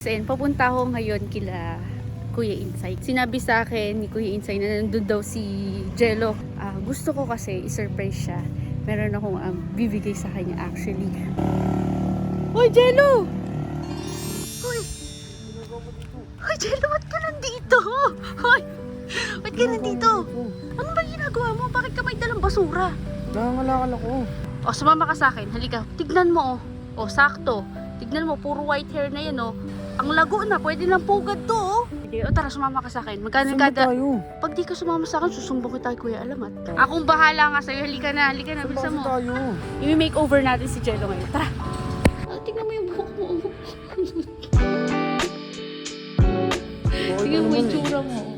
Sen, papunta ako ngayon kila Kuya Insay. Sinabi sa akin ni Kuya Insay na nandun daw si Jello. Gusto ko kasi i-surprise siya. Meron akong bibigay sa kanya actually. Hoy, Jello! Hoy! Hoy, Jello, ba't ka nandito? Hoy! Ba't ka nandito? Ano ba ginagawa mo? Bakit ka may dalang basura? Nangangalakal ako. O, sumama ka sa akin. Halika, tignan mo. O, sakto. Tignan mo, puro white hair na yan, o. Ang lago na, pwede lang pugad to, oh. Sige, o tara, sumama ka sa akin. Magkano Saan kada... tayo? Pag di ka sumama sa akin, susumbong kita kay Kuya Alamat. Akong bahala nga sa'yo. Halika na, bilisan mo. Tayo? I-makeover natin si Jello ngayon. Tara. Tingnan mo yung buhok mo. Tingnan mo yung tsura mo.